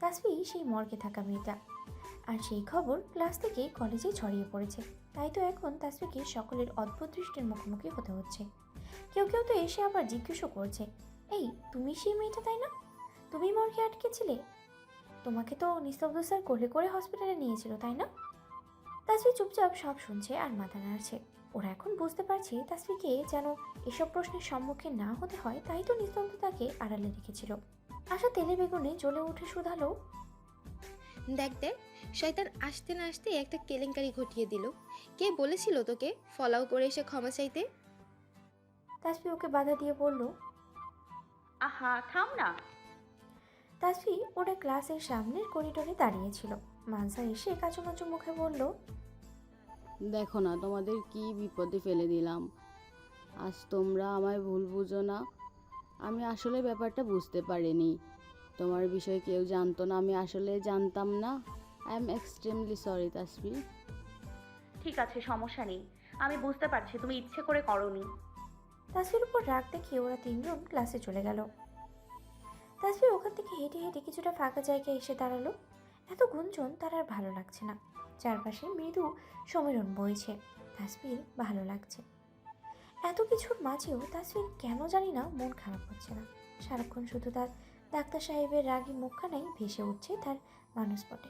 তাসফি সেই মর্গে থাকা মেয়েটা। আর সেই খবর ক্লাস থেকে কলেজে ছড়িয়ে পড়েছে। তাই তো এখন তাসফিকে সকলের অদ্ভুত দৃষ্টির মুখোমুখি হতে হচ্ছে। কেউ কেউ তো এসে আবার জিজ্ঞেসও করছে, এই তুমি সেই মেয়েটা তাই না? তুমি মর্গে আটকেছিলে? তোমাকে তো নিস্তব্ধ স্যার কোলে করে হসপিটালে নিয়েছিল তাই না? তাসফি চুপচাপ সব শুনছে আর মাথা নাড়ছে। ওরা এখন বুঝতে পারছে তাসফিকে যেন এসব প্রশ্নের সম্মুখীন না হতে হয়, তাই তো নিস্তব্ধতাকে আড়ালে রেখেছিল। আশা তেলে বেগুনে জ্বলে উঠে শুধালো, দেখ দেখ, শয়তান আসতে না আসতে একটা কেলেঙ্কারি ঘটিয়ে দিল। কে বলেছিল তোকে ফলাও করে এসে ক্ষমা চাইতে? তাসফি ওকে বাধা দিয়ে বলল, আহা থাম না। তাসফি ওরা ক্লাসের সামনের করিডোরে দাঁড়িয়েছিল। মানসা এসে কাচুমাচু মুখে বলল, দেখো না তোমাদের কি বিপদে ফেলে দিলাম। আজ তোমরা আমায় ভুল বুঝো না। আমি আসলে ব্যাপারটা বুঝতে পারিনি। তোমার বিষয়ে কেউ জানতো না, আমি আসলে জানতাম না। I am extremely sorry Tasfi. ঠিক আছে, সমস্যা নেই। আমি বুঝতে পারছি তুমি ইচ্ছে করে করনি। তাসফির উপর রাগ দেখিয়ে ওরা তিনজন ক্লাসে চলে গেল। তাসফি ওখান থেকে হেঁটে হেঁটে কিছুটা ফাঁকা জায়গায় এসে দাঁড়ালো। এত গুঞ্জন তার আর ভালো লাগছে না। চারপাশে মৃদু সমীরণ বইছে। তাসফির ভালো লাগছে। এত কিছুর মাঝেও তাসফির কেন জানি না মন খারাপ হচ্ছে না। সারাক্ষণ শুধু তার ডাক্তার সাহেবের রাগী মুখখানাই ভেসে উঠছে তার মানসপটে।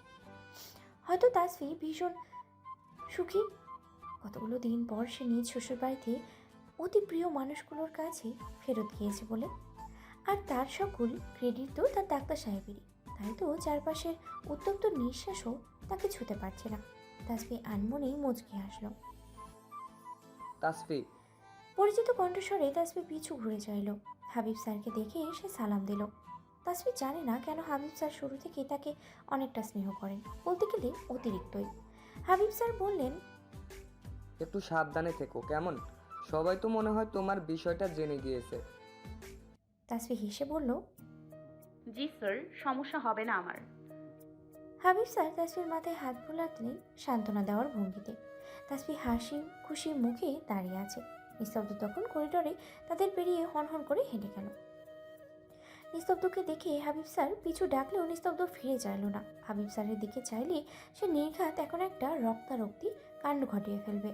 হয়তো তাসফি ভীষণ সুখী। কতগুলো দিন পর সে নিজ শ্বশুর বাড়িতে অতি প্রিয় মানুষগুলোর কাছে ফেরত গিয়েছে বলে। আর তার সকল ক্রেডিট তো তার ডাক্তার সাহেবেরই। তাই তো চারপাশের উত্তপ্ত নিঃশ্বাসও তাকে ছুঁতে পারছে না। তাসফি আনমনেই মুচকি হাসল। তাসফি, পরিচিত কণ্ঠস্বরে তাসফি পিছু ঘুরে চাইল। হাবিব স্যারকে দেখে সে সালাম দিল। তাসফি জানে না কেন হাবিব স্যার শুরু থেকেই তাকে অনেকটা স্নেহ করেন, বলতে গেলে অতিরিক্তই। হাবিব স্যার বললেন, একটু সাবধানে থেকো কেমন? সবাই তো মনে হয় তোমার বিষয়টা জেনে গিয়েছে। তাসফি হেসে বলল, জি স্যার, সমস্যা হবে না আমার। হাবিব স্যার তাসফির মাথায় হাত বোলাতেন সান্ত্বনা দেওয়ার ভঙ্গিতে। তাসফি হাসি খুশি মুখে দাঁড়িয়ে আছে। নিস্তব্ধ তখন করিডোরে তাদের পেরিয়ে হনহন করে হেঁটে গেল। নিস্তব্ধকে দেখে হাবিব স্যার পিছু ডাকলেও নিস্তব্ধ ফিরে চাইল না। হাবিব স্যারের দিকে চাইলে সে নির্ঘাত এখন একটা রক্তারক্তি কাণ্ড ঘটিয়ে ফেলবে।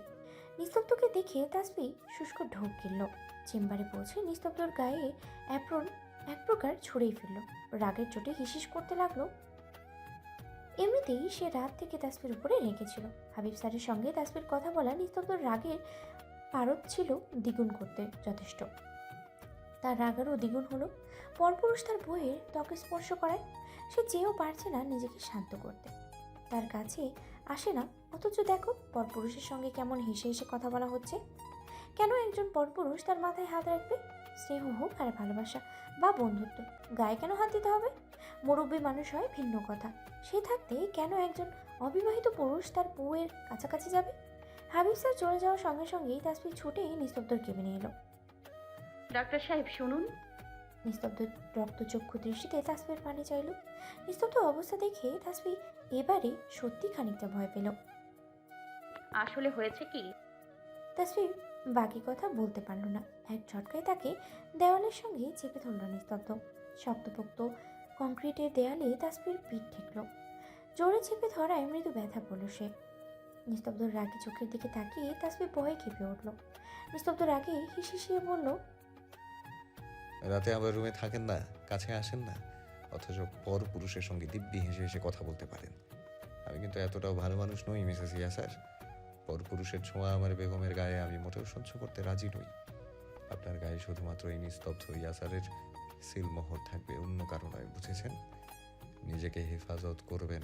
নিস্তব্ধকে দেখে তাসফি শুষ্ক ঢোক গিলল। চেম্বারে পৌঁছে নিস্তব্ধর গায়ে অ্যাপ্রন এক প্রকার ছুঁড়েই ফেলল। রাগের চোটে হিসিস করতে লাগলো। এমনিতেই সে রাত থেকে তাসফির উপরে রেখেছিল। হাবিব স্যারের সঙ্গে তাসফির কথা বলা নিস্তব্ধর রাগের পারদ ছিল দ্বিগুণ করতে যথেষ্ট। তার রাগ আরও দ্বিগুণ হলো। পরপুরুষ তার বইয়ের ত্বকে স্পর্শ করায় সে চেয়েও পারছে না নিজেকে শান্ত করতে। তার কাছে আসে না, অথচ দেখো পরপুরুষের সঙ্গে কেমন হেসে হেসে কথা বলা হচ্ছে। কেন একজন পরপুরুষ তার মাথায় হাত রাখবে? স্নেহ হোক আর ভালোবাসা বা বন্ধুত্ব, গায়ে কেন হাত দিতে হবে? মুরব্বী মানুষ হয় ভিন্ন কথা। সে থাকতে কেন একজন অবিবাহিত পুরুষ তার বউয়ের কাছাকাছি যাবে? হাবিব স্যার চলে যাওয়ার সঙ্গে সঙ্গেই তাসফি ছুটে নিস্তব্ধর কেবিনে এলো। ডাক্তার সাহেব শুনুন। নিস্তব্ধ রক্তচক্ষু দৃষ্টিতে তাসফির পানে চাইল। নিস্তব্ধ অবস্থা দেখে তাসফি এবারে সত্যি খানিকটা ভয় পেল। আসলে হয়েছে কি? তাসফি বাকি কথা বলতে পারল না। এক ঝটকায় তাকে দেওয়ালের সঙ্গে চেপে ধরল নিস্তব্ধ। শক্তপোক্ত কংক্রিটের দেয়ালে তাসফির পিঠ ঠেকল। জোরে চেপে ধরায় মৃদু ব্যথা পড়ল সে। নিস্তব্ধর রাগে চোখের দিকে তাকিয়ে তাসফি ভয়ে কেঁপে উঠল। নিস্তব্ধ রাগে হিসিয়ে বলল, রাতে আমার রুমে থাকেন না, কাছে আসেন না, অথচ পর পুরুষের সঙ্গে দিব্যি হেসে হেসে কথা বলতে পারেন। আমি কিন্তু এতটাও ভালো মানুষ নই মিসেস ইয়াসার। পর পুরুষের ছোঁয়া আমার বেগমের গায়ে আমি মোটেও সহ্য করতে রাজি নই। আপনার গায়ে শুধুমাত্র এই নিস্তব্ধ ইয়াসারের সিলমোহর থাকবে, অন্য কারো নয়, বুঝেছেন? নিজেকে হেফাজত করবেন,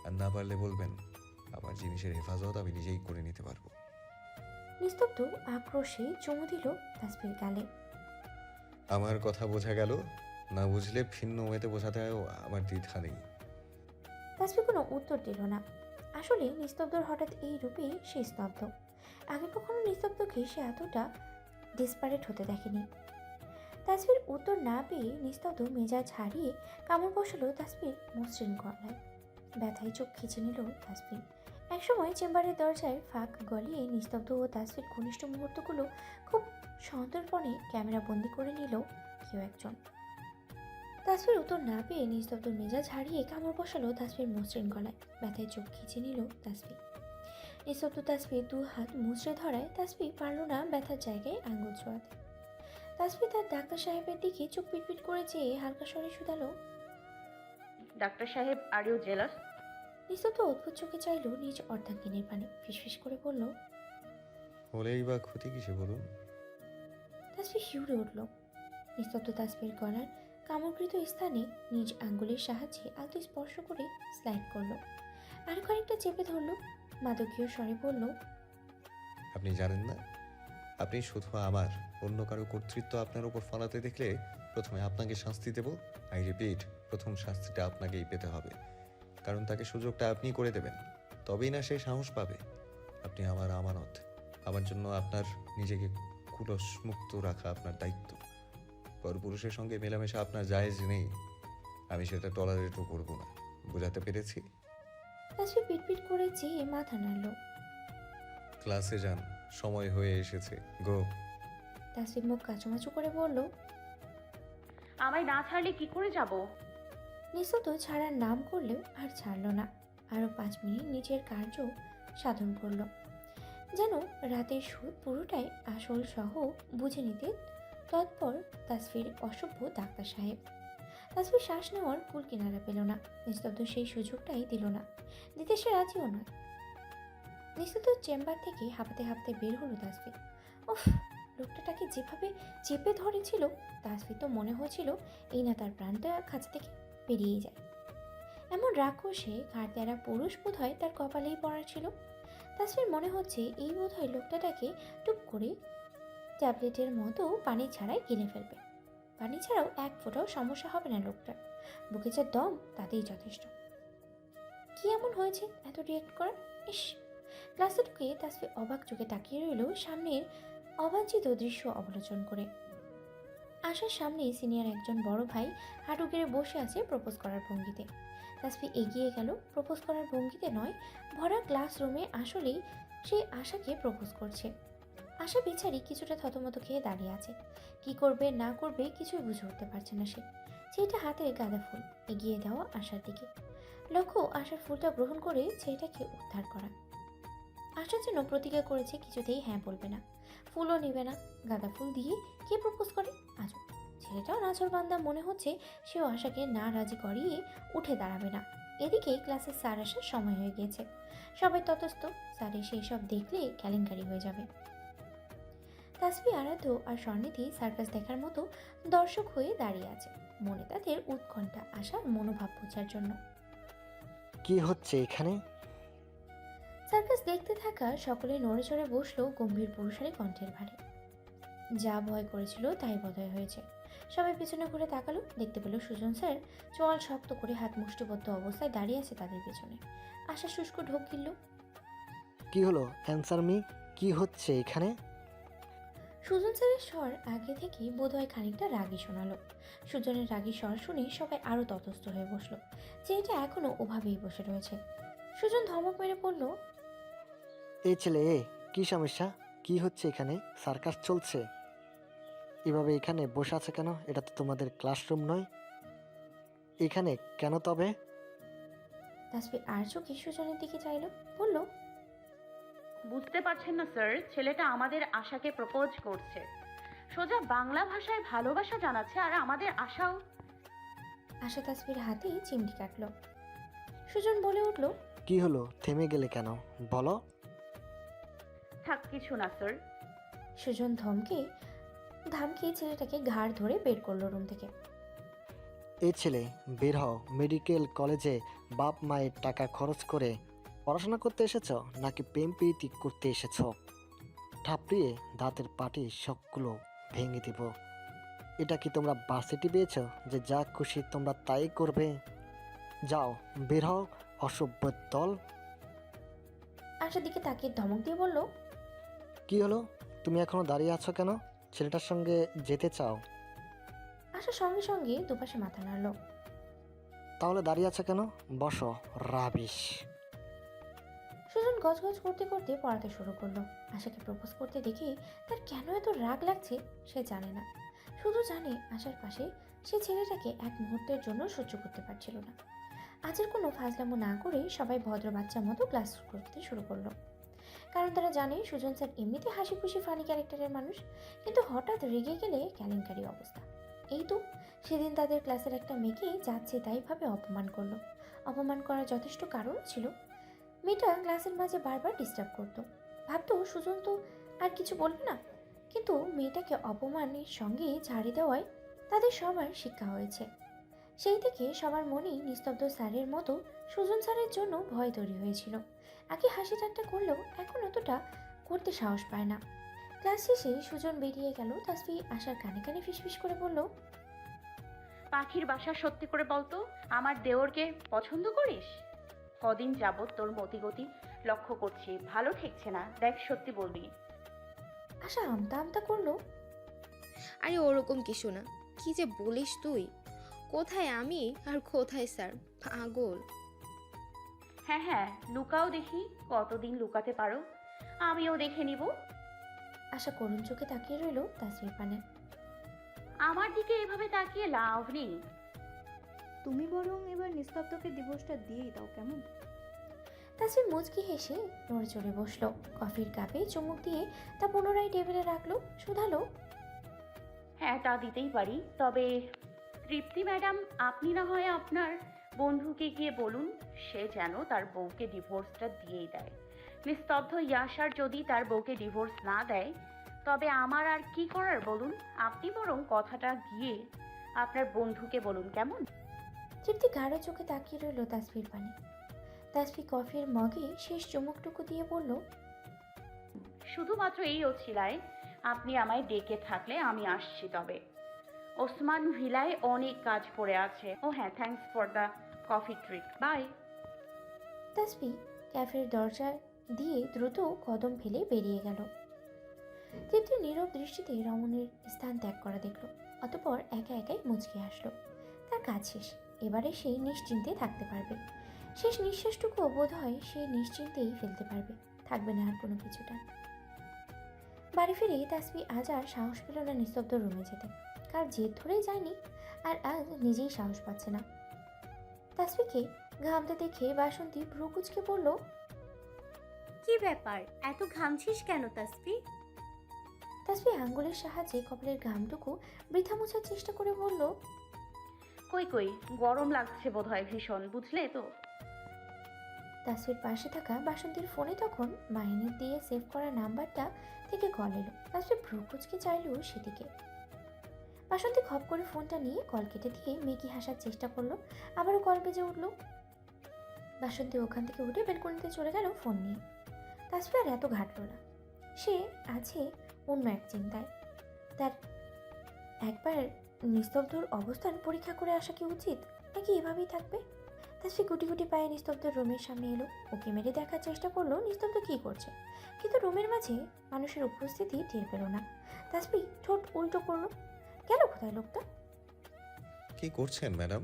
আর না পারলে বলবেন আমার জিনিসের হেফাজত আমি নিজেই করে নিতে পারবো। নিস্তব্ধ আক্রোশে চুমু দিল তাসফির গালে। আমার কথা বোঝা গেল? না বুঝলে ভিন্ন ওয়েতে বোঝাতেও আমার দ্বিধা নেই। তাসফি কোনো উত্তর দিল না। আসলে নিস্তব্ধর হঠাৎ এই রূপে সে স্তব্ধ। আগে কখনো নিস্তব্ধকে সে এতটা ডেসপারেট হতে দেখেনি। তাসফির উত্তর না পেয়ে নিস্তব্ধ মেজাজ হারিয়ে কামড় বসালো তাসফির মসৃণ গলায়। ব্যথায় চোখ খিচে নিল তাসফি। একসময় চেম্বারের দরজায় ফাঁক গলিয়ে নিস্তব্ধ ও তাসফির ঘনিষ্ঠ মুহূর্তগুলো খুব সন্তর্পণে ক্যামেরা বন্দি করে নিল কেউ একজন। তাসফির উত্তর না পেয়ে নিস্তব্ধ মেজাজ হারিয়ে কামড় বসালো তাসফির মসৃণ গলায়। ব্যথায় চোখ খিচে নিল তাসফি। নিস্তব্ধ তাসফির দু হাত মুচড়ে ধরায় তাসফি পারল না ব্যথার জায়গায় আঙুল ছোঁয়াতে। তাসফি তার ডাক্তার সাহেবের দিকে চোখ পিটপিট করে চেয়ে হালকা স্বরে শুধালো। ডাক্তার সাহেব, আর ইউ জেলাস? নিস্তব্ধ অদ্ভুত চোখে চাইল নিজ অর্ধাঙ্গিনীর পানে, ফিসফিস করে বলল। হলেই বা ক্ষতি কিসে বলুন? তাসফি শিউরে উঠল। নিস্তব্ধ তাসফির গলার কামড়কৃত স্থানে নিজ আঙ্গুলের সাহায্যে আলতো স্পর্শ করে স্লাইড করলো। আরো খানিকটা চেপে ধরলো। মাদকীয় স্বরে বলল। আপনি জানেন না, আপনি শুধু আমার, অন্য কারো কর্তৃত্ব আপনার উপর ফলাতে দেখলে প্রথমে আপনাকে শাস্তি দেব। আই রিপিট, প্রথম শাস্তিটা আপনাকেই পেতে হবে, কারণ তাকে সুযোগটা আপনি করে দেবেন, তবেই না সে সাহস পাবে। আপনি আমার আমানত, আমার জন্য আপনার নিজেকে কুলসমুক্ত রাখা আপনার দায়িত্ব। পরপুরুষের সঙ্গে মেলামেশা আপনার জায়েজ নেই, আমি সেটা টলারেটও করব না। বোঝাতে পেরেছি? তাসফি পিটপিট করে চেয়ে মাথা নাড়ল। ক্লাসে যান, সময় হয়ে এসেছে, গো। তাসফি মুখ কাচুমাচু করে বলল। আমায় না ছাড়লে কি করে যাব? নিস্তব্ধ ছাড়ার নাম করলেও আর ছাড়ল না। আরো 5 মিনিট নিজের কার্য সাধন করল, যেন রাতের সুদ পুরোটাই আসল সহ বুঝে নিতে তৎপর তাসফির অসভ্য ডাক্তার সাহেব। তাসফির শ্বাস নেওয়ার কুল কিনারা পেল না। নিস্তব্ধ সেই সুযোগটাই দিল না, দিতে সে রাজিও নয়। নিস্তব্ধ চেম্বার থেকে হাঁপাতে হাঁপাতে বের হলো তাসফি। উফ, লোকটাকে যেভাবে চেপে ধরেছিল, তাসফি তো মনে হচ্ছিল এই না তার প্রাণটা খাঁচা থেকে বেরিয়ে যায়। এমন রাক্ষসে ঘাড়তেরা পুরুষ বোধ হয় তার কপালেই পড়া ছিল। তাসফির মনে হচ্ছে এই বোধ হয় লোকটাকে টুপ করে ট্যাবলেটের মতো পানি ছাড়াই গিলে ফেলবে। পানি ছাড়াও এক ফোঁটাও সমস্যা হবে না লোকটার, বুকে যা দম তাতেই যথেষ্ট। কি এমন হয়েছে এত রিয়েক্ট করার? ইস! ক্লাসে ঢুকে তাসফি অবাক চোখে তাকিয়ে রইল সামনের অবাঞ্ছিত দৃশ্য অবলোকন করে। আশার সামনে সিনিয়র একজন বড় ভাই হাঁটু গেড়ে বসে আছে প্রপোজ করার ভঙ্গিতে। তাসফি এগিয়ে গেল। প্রপোজ করার ভঙ্গিতে নয়, ভরা ক্লাসরুমে আসলেই সে আশাকে প্রপোজ করছে। আশা বেচারি কিছুটা থতমত খেয়ে দাঁড়িয়ে আছে। কি করবে না করবে কিছুই বুঝে উঠতে পারছে না সে। ছেলেটা হাতে গাঁদা ফুল এগিয়ে দেওয়া আশার দিকে। লক্ষ্য আশার ফুলটা গ্রহণ করে ছেলেটাকে উদ্ধার করা। আশার জন্য প্রতিজ্ঞা করেছে কিছুতেই হ্যাঁ বলবে না, ফুলও নেবে না। গাঁদা ফুল দিয়ে কে প্রপোজ করে আজও? ছেলেটাও নাছরবান্দা মনে হচ্ছে, সেও আশাকে না রাজি করিয়ে উঠে দাঁড়াবে না। এদিকে ক্লাসের স্যার আসার সময় হয়ে গিয়েছে। সবাই ততস্থ, স্যার এসে এসব দেখলে কেলেঙ্কারি হয়ে যাবে। তাসফি, আরাধ্য আর স্বর্ণিধি সার্কাস দেখার মতো দর্শক হয়ে দাঁড়িয়ে আছে। মনে তাদের উৎকণ্ঠা, আশার মনোভাব বোঝার জন্য। কি হচ্ছে এখানে? সার্কাস দেখতে থাকা সকলে নড়ে চড়ে বসলো গম্ভীর পুরুষালী কণ্ঠের ভারে। যা ভয় করেছিল তাই বোধহয় হয়েছে। সবাই পেছনে ঘুরে তাকালো, দেখতে পেল সুজন স্যার চোয়াল শক্ত করে হাত মুষ্টিবদ্ধ অবস্থায় দাঁড়িয়ে আছে তাদের পেছনে। আশা শুষ্ক ঢোক গিলল। কি হলো? অ্যান্সার মি, কি হচ্ছে এখানে? সুজন স্যারের স্বর আগে থেকেই বোধহয় খানিকটা রাগী শোনালো। সুজনের রাগী স্বর শুনে সবাই আরো ততস্থ হয়ে বসলো। ছেলেটা এখনো ওভাবেই বসে রয়েছে। সুজন ধমক মেরে পড়ল। এই ছেলে, কি সমস্যা? কি হচ্ছে এখানে? সার্কাস চলছে? এভাবে এখানে বসে আছে কেন? এটা তো তোমাদের ক্লাসরুম নয়। এখানে কেন তবে? তাসফি আর চোখে সুজনের দিকে চাইল, বলল। বুঝতে পারছেন না স্যার, ছেলেটা আমাদের আশাকে প্রপোজ করছে, সোজা বাংলা ভাষায় ভালোবাসা জানাচ্ছে, আর আমাদের আশাও। আশা তাসফির হাতে চিমটি কাটল। সুজন বলে উঠল। কি হলো? থেমে গেলে কেন? বলো। থাক, কিছু না স্যার। সুজন ধামকে ছেলেটাকে ঘাড় ধরে বের করলো রুম থেকে। এই ছেলে, বের হও। মেডিকেল কলেজে বাপ মায়ের টাকা খরচ করে পড়াশোনা করতে এসেছো নাকি প্রেম প্রীতি করতে এসেছো? ঠাপড়িয়ে দাঁতের পাটি সবগুলো ভেঙে দিব। এটা কি তোমরা বাসেটি পেয়েছো যে যা খুশি তোমরা তাই করবে? যাও, বের হও অসভ্য দল। আশার দিকে তাকিয়ে ধমক দিয়ে বলল। কি হলো? তুমি এখনো দাঁড়িয়ে আছো কেন? ছেলেটার সঙ্গে যেতে চাও? আশা সঙ্গে সঙ্গে দুপাশে মাথা নাড়ল। তাহলে দাঁড়িয়ে আছো কেন? বসো, রাবিশ। সুজন গজগজ করতে করতে পড়াতে শুরু করলো। আশাকে প্রপোজ করতে দেখে তার কেন এত রাগ লাগছে সে জানে না, শুধু জানে আশার পাশে সে ছেলেটাকে এক মুহূর্তের জন্য সহ্য করতে পারছিল না। আজের কোনো ফাজলামো না করে সবাই ভদ্র বাচ্চার মতো ক্লাস করতে শুরু করলো, কারণ তারা জানে সুজন স্যার এমনিতে হাসি খুশি ফানি ক্যারেক্টারের মানুষ, কিন্তু হঠাৎ রেগে গেলে কেলেঙ্কারি অবস্থা। এই তো সেদিন তাদের ক্লাসের একটা মেয়েকে যাচ্ছে তাইভাবে অপমান করলো। অপমান করার যথেষ্ট কারণ ছিল। মেয়েটা ক্লাসের মাঝে বারবার ডিস্টার্ব করতো। ভাবতো সুজন তো আর কিছু বলবে না, কিন্তু মেয়েটাকে অপমানের সঙ্গে ঝাড়ি দেওয়ায় তাদের সবার শিক্ষা হয়েছে। সেই থেকে সবার মনেই নিস্তব্ধ স্যারের মতো সুজন স্যারের জন্য ভয় তৈরি হয়েছিল। আগে হাসি ঠাট্টা করলেও এখন অতটা করতে সাহস পায় না। ক্লাস শেষে সুজন বেরিয়ে গেল। তাসফি আশার কানে কানে ফিসফিস করে বলল, পাখির বাসা সত্যি করে বলতো, আমার দেওরকে পছন্দ করিস? কদিন যাবত তোর মতিগতি লক্ষ্য করছি, ভালো ঠেকছে না, দেখ সত্যি বলবি। আশা আমতা আমতা করলো, আরে ওরকম কিছু না। কি যে বলিস তুই? কোথায় আমি আর কোথায় স্যার? পাগল। হ্যাঁ হ্যাঁ, লুকাও দেখি, কতদিন লুকাতে পারো, আমিও দেখে নিব। আশা করুণ চোখে তাকিয়ে রইল তাসফির পানে। আমার দিকে এভাবে তাকিয়ে লাভ নেই। তুমি বরং এবার নিস্তব্ধকে ডিভোর্সটা দিয়েই দাও, কেমন? তাসফির মুচকি হেসে নড়ে চড়ে বসলো। কফির কাপে চুমুক দিয়ে তা পুনরায় টেবিলে রাখলো। শুধালো, হ্যাঁ তা দিতেই পারি, তবে তৃপ্তি ম্যাডাম, আপনি না হয় আপনার বন্ধুকে গিয়ে বলুন সে যেন তার বউকে ডিভোর্সটা দিয়েই দেয়। নিস্তব্ধ ইয়াসার যদি তার বউকে ডিভোর্স না দেয়, তবে আমার আর কি করার বলুন? আপনি বরং কথাটা গিয়ে আপনার বন্ধুকে বলুন, কেমন? তৃপ্তি গাঢ় চোখে তাকিয়ে রইল তাসফির পানে। তাসফি কফির মগে শেষ চুমুকটুকু দিয়ে বলল, শুধুমাত্র এই ওছিলায় আপনি আমায় ডেকে থাকলে আমি আসছি। তবে ওসমান ভিলায় অনেক কাজ পড়ে আছে। ও হ্যাঁ, thanks for the coffee treat, bye. Tasfi ক্যাফের দরজা দিয়ে দ্রুত কদম ফেলে বেরিয়ে গেল। তৃপ্তি নীরব দৃষ্টিতে রমণীর স্থান ত্যাগ করা দেখল। অতঃপর একা একাই মুচকে আসলো। তার কাজ শেষ, এবারে সে নিশ্চিন্তে থাকতে পারবে। শেষ নিঃশ্বাসটুকুও বোধ হয় সে নিশ্চিন্তেই ফেলতে পারবে, থাকবে না আর কোনো কিছুটা। বাড়ি ফিরে তাসফি আজ আর সাহস পেল না নিস্তব্ধ রুমে যেতে। কাল জেদ ধরেই যায়নি, আর আজ নিজেই সাহস পাচ্ছে না। তাসফিকে ঘামতে দেখে বাসন্তী ভ্রু কুঁচকে বলল, কি ব্যাপার, এত ঘামছিস কেন তাসফি? তাসফি আঙ্গুলের সাহায্যে কপালের ঘামটুকু বৃথা মোছার চেষ্টা করে বলল, কই কই, গরম লাগছে বোধহয় ভীষণ, বুঝলে তো। তাসফির পাশে থাকা বাসন্তীর ফোনে তখন মাহিনের দিয়ে সেভ করা নাম্বারটা থেকে কল এলো। তাসফি ভ্রু কুঁচকে চাইল সেদিকে। বাসন্তী খপ করে ফোনটা নিয়ে কল কেটে দিয়ে মেকি হাসার চেষ্টা করলো। আবারও কল বেজে উঠল। বাসন্তী ওখান থেকে উঠে বেলকনিতে চলে গেল ফোন নিয়ে। তাসফি আর এত ঘাটল না, সে আছে অন্য এক চিন্তায়। তার একবার নিস্তব্ধর অবস্থান পরীক্ষা করে আসা কি উচিত, নাকি এভাবেই থাকবে? তাসফি গুটি গুটি পায়ে নিস্তব্ধর রুমের সামনে এলো। ওকে মেরে দেখার চেষ্টা করলো নিস্তব্ধ কী করছে, কিন্তু রুমের মাঝে মানুষের উপস্থিতি টের পেল না। তাসফি ঠোঁট উল্টো করলো। গেল কোথায় লোকটা? কি করছেন ম্যাডাম?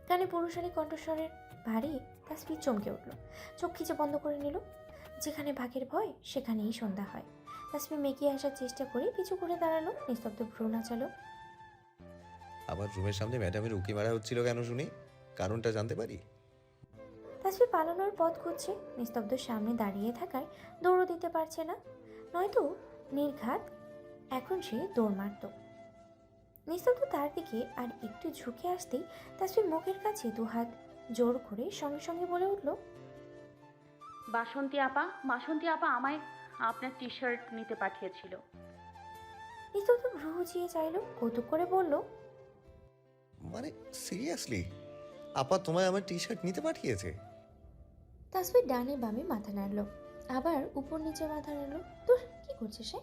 কানে পুরুষালী কণ্ঠস্বরের ভারী তাসফি চমকে উঠল। চোখ খিচে বন্ধ করে নিল। যেখানে ভাগের ভয় সেখানেই সন্ধ্যা হয়। তাসফি মেকিয়ে আসার চেষ্টা করে পিছু করে দাঁড়ালো। নিস্তব্ধ ভ্রু নাচালো। আমার রুমের সামনে ম্যাডামের উকি মারা হচ্ছিল কেন শুনি? কারণটা জানতে পারি? তাসফি পালানোর পথ খুঁজছে। নিস্তব্ধ সামনে দাঁড়িয়ে থাকায় দৌড়ও দিতে পারছে না, নয়তো নির্ঘাত এখন সে দৌড় মারত। নিস্তব্ধ তার দিকে আর একটু ঝুঁকে আসতেই তাসফি মুখের কাছে দুহাত জোর করে সঙ্গে সঙ্গে বলে উঠল, বাসন্তী আপা আমায় আপনার টি শার্ট নিতে পাঠিয়েছিল। নিস্তব্ধ ভ্রু উঁচিয়ে চাইল, কৌতুক করে বলল, মানে সিরিয়াসলি আপা তোমায় আমার টি শার্ট নিতে পাঠিয়েছে? তাসফি ডানে বামে মাথা নাড়ল, আবার উপর নিচে মাথা নাড়ল। তোর কি করছে সে?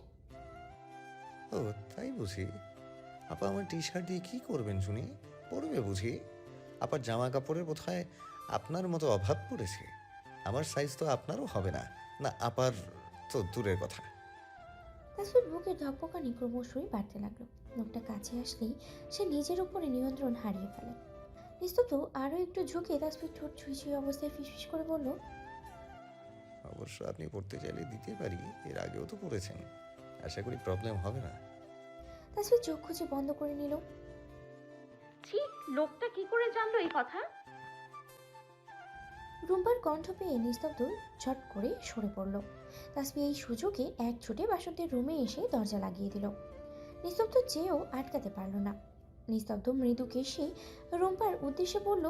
ও তাই বুঝি। আপা আমার টি শার্ট দিয়ে কি করবেন শুনি? পরবে বুঝি? আপার জামা কাপড়ের বোধহয় আপনার মতো অভাব পড়েছে। আমার সাইজ তো আপনারও হবে না, না আপার তো দূরের কথা। তাসফির বুকের ধকপকানি ক্রমশই বাড়তে লাগলো। লোকটা কাছে আসলেই সে নিজের উপরে নিয়ন্ত্রণ হারিয়ে ফেলে। নিস্তব্ধ আরও একটু ঝুঁকে তাসফির ঠোঁট ছুঁই ছুঁই অবস্থায় ফিসফিস করে বলল, অবশ্য আপনি পড়তে চাইলে দিতে পারি, এর আগেও তো পড়েছেন, আশা করি প্রবলেম হবে না। তাসফির চোখ খুঁজে বন্ধ করে নিল। ছি, লোকটা কি করে জানলো এই কথা? রুম্পার কণ্ঠ পেয়ে নিস্তব্ধ ঝট করে সরে পড়ল। তাসফি এই সুযোগে এক ছুটে বাসন্তীর রুমে এসে দরজা লাগিয়ে দিল। নিস্তব্ধ চেয়েও আটকাতে পারল না। নিস্তব্ধ মৃদু কেশে রুম্পার উদ্দেশ্যে বলল,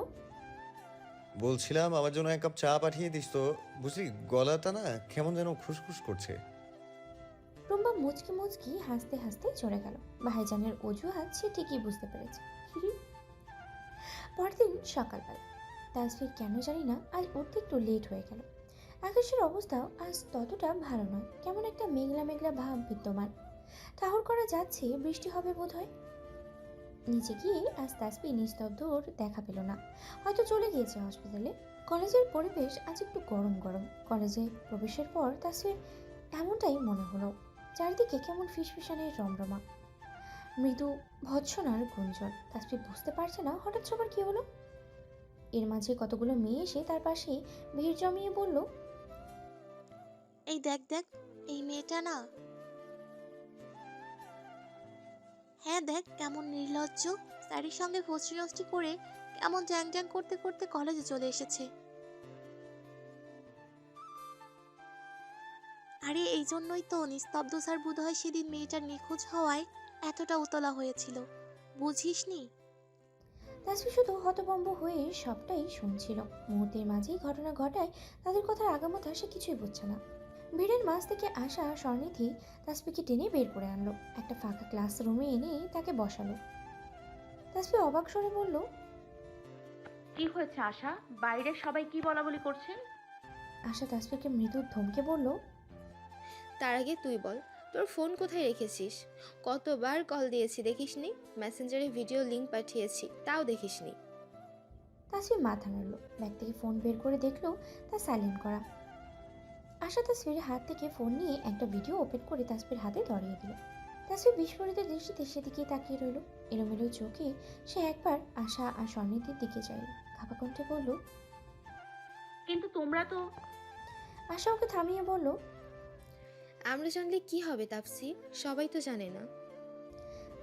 বলছিলাম আমার জন্য এক কাপ চা পাঠিয়ে দিস তো। বুঝলি গলাটা না কেমন যেন খুসখুস করছে। রুম্পা মুচকি মুচকি হাসতে হাসতে চলে গেল। ভাইজানের অজুহাত সে ঠিকই বুঝতে পেরেছে। পরদিন সকালবেলা তাসফির কেন জানি না আজ উঠতে একটু লেট হয়ে গেল। আকাশের অবস্থাও আজ ততটা ভালো নয়, কেমন একটা মেঘলা মেঘলা ভাব বিদ্যমান। ঠাহর করা যাচ্ছে বৃষ্টি হবে বোধহয়। নিচে গিয়ে আজ তাসফি নিস্তব্ধর দেখা পেল না, হয়তো চলে গিয়েছে হসপিটালে। কলেজের পরিবেশ আজ একটু গরম গরম। কলেজে প্রবেশের পর তাসফির এমনটাই মনে হলো। চারিদিকে কেমন ফিসফিসানের রমরমা, মৃদু ভৎসনার গুঞ্জন। তাসফি বুঝতে পারছে না হঠাৎ সবার কি হলো। এর মাঝে কতগুলো মেয়ে এসে তার পাশে ভিড় জমিয়ে বলল, এই দেখ দেখ, এই মেয়েটা না। হ্যাঁ দেখ কেমন নির্লজ্জ, স্যারের সঙ্গে ফষ্টি নষ্টি করে কেমন জ্যাং জ্যাং করতে করতে কলেজে চলে এসেছে। আরে এই জন্যই তো নিস্তব্ধ স্যার বোধহয় সেদিন মেয়েটার নিখোঁজ হওয়ায় এতটা উতলা হয়েছিল, বুঝিসনি? তাসফি শুধু হতভম্ব হয়ে সবটাই শুনছিল। মুহূর্তের মাঝেই ঘটনা ঘটায় তাদের কথার আগামাথা সে কিছুই বুঝছে না। ভিড়ের মাঝ থেকে আসা স্বর্ণিধি তাসফিকে টেনে বের করে আনলো, একটা ফাঁকা ক্লাসরুমে এনে তাকে বসালো। তাসফি অবাক স্বরে বলল, কি হয়েছে আশা? বাইরে সবাই কি বলা বলি করছেন? আশা তাসফিকে মৃদু ধমকে বলল, তার আগে তুই বল, তোর ফোন কোথায় রেখেছিস? কতবার কল দিয়েছি দেখিসনি? মেসেঞ্জারে ভিডিও লিংক পাঠিয়েছি, তাও দেখিসনি। তাসফি মাথা নাড়ল। ব্যাগ থেকে ফোন বের করে দেখলো তা সাইলেন্ট করা। আশা তাসফির হাত থেকে ফোন নিয়ে একটা ভিডিও ওপেন করে তাসফির হাতে ধরিয়ে দিল। তাসফি বিস্ফোরিত দৃষ্টিতে সেদিকে তাকিয়ে রইল। এলোমেলো চোখে সে একবার আশা আর স্বর্ণিধির দিকে চাইল। খাপা কণ্ঠে বলল, কিন্তু তোমরা তো। আশা ওকে থামিয়ে বলল, আমরা জানলে কি হবে তাপসি? সবাই তো জানে না।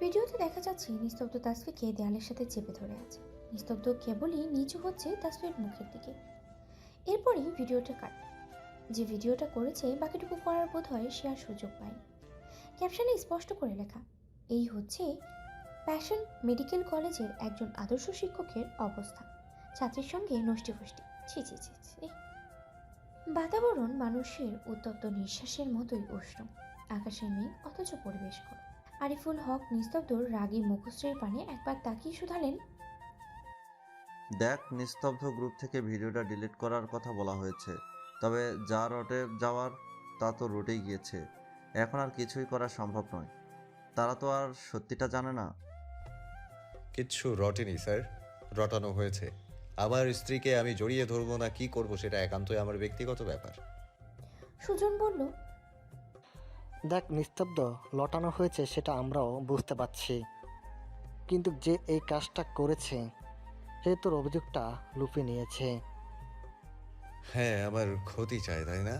ভিডিওতে দেখা যাচ্ছে নিস্তব্ধ তাসফিকে দেয়ালের সাথে চেপে ধরে আছে। নিস্তব্ধ কেবলই নিচু হচ্ছে তাসফির মুখের দিকে। এরপরই ভিডিওটা কাট। যে ভিডিওটা করেছে বাকিটুকু করার বোধ হয় সে আর সুযোগ পায়নি। ক্যাপশনে স্পষ্ট করে লেখা, এই হচ্ছে প্যাশন মেডিকেল কলেজের একজন আদর্শ শিক্ষকের অবস্থা, ছাত্রীর সঙ্গে নষ্টিফষ্টি। ছি ছি ছি ছি। বাতাবরণ মানুষের উত্তপ্ত নিঃশ্বাসের মতোই উষ্ণ। আকাশের মেঘ অথচ পরিবেশ গরম। আরিফুল হক নিস্তব্ধর রাগী মুখশ্রীর পানে একবার তাকিয়ে শুধালেন, দেখ, নিস্তব্ধ গ্রুপ থেকে ভিডিওটা ডিলিট করার কথা বলা হয়েছে, তবে যা রটে যাওয়ার তা তো রটেই গিয়েছে। এখন আর কিছুই করা সম্ভব নয়। তারা তো আর সত্যিটা জানে না। কিচ্ছু রটেনি স্যার, রটানো হয়েছে। আমার স্ত্রীকে আমি জড়িয়ে ধরবো না কি করব সেটা একান্তই আমার ব্যক্তিগত ব্যাপার। সুজন বলল, দেখ নিস্তব্ধ, লটানো হয়েছে সেটা আমরাও বুঝতে পারছি, কিন্তু যে এই কাজটা করেছে সে তোর অভিযোগটা লুফে নিয়েছে। হ্যাঁ, আমার ক্ষতি চায় তাই না?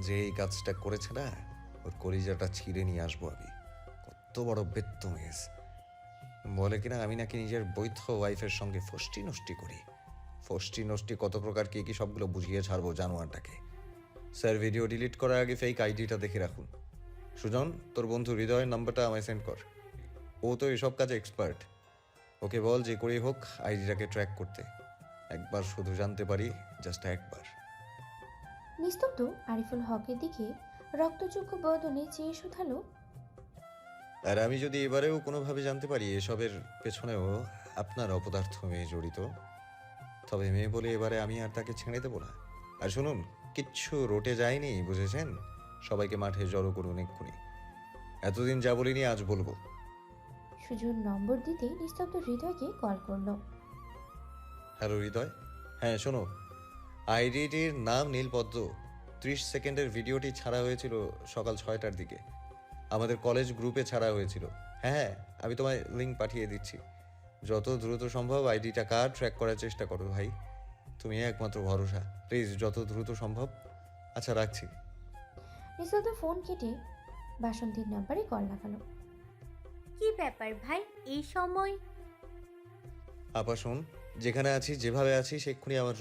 যে এই কাজটা করেছে না, ওর কলিজাটা ছিঁড়ে নিয়ে আসবো আমি। কত বড় বেত্তমিজ! বলে কিনা আমি নাকি নিজের বৈধ ওয়াইফের সঙ্গে ফষ্টি নষ্টি করি। ফষ্টি নষ্টি কত প্রকার কি কি সবগুলো বুঝিয়ে ছাড়বো জানোয়ারটাকে। স্যার, ভিডিও ডিলিট করার আগে ফেক আইডিটা দেখে রাখুন। সুজন, তোর বন্ধু হৃদয়ের নাম্বারটা আমায় সেন্ড কর। ও তো এসব কাজে এক্সপার্ট। ওকে বল যে করেই হোক আইডিটাকে ট্র্যাক করতে। একবার শুধু জানতে পারি, জাস্ট একবার। নিস্তব্ধ আরিফুল হকের দিকে রক্তচক্ষু বদনে চেয়ে শুধালো, আর আমি যদি এবারেও কোনোভাবে জানতে পারি এসবের পেছনেও আপনার অপদার্থ মেয়ে জড়িত, তবে মেয়ে বলে এবারে আমি আর তাকে ছেড়ে দেবো না। আর শুনুন, কিচ্ছু রটে যায়নি, বুঝেছেন? সবাইকে মাঠে জড়ো করুন এক্ষুনি। এতদিন যা বলিনি আজ বলবো। সুজন নম্বর দিতে নিস্তব্ধ হৃদয়কে কল করলো। হ্যালো হৃদয়, হ্যাঁ শোনো, আইডিটির নাম নীলপদ্ম। 30 সেকেন্ডের ভিডিওটি ছাড়া হয়েছিল সকাল 6টার দিকে। আমাদের কলেজ গ্রুপে ছাড়া হয়েছিল। হ্যাঁ, আমি তোমায় লিঙ্ক পাঠিয়ে দিচ্ছি। যত দ্রুত সম্ভব আইডিটা কার ট্র্যাক করার চেষ্টা করো ভাই, তুমি একমাত্র ভরসা। প্লিজ যত দ্রুত সম্ভব। আচ্ছা, রাখছি। নিস্তব্ধ ফোন কেটে বাসন্তীর নাম্বারে কল লাগালো। কি ব্যাপার ভাই, এই সময়? আপা শোন, যেখানে আছি যেভাবে আছি এক্ষুনি আমার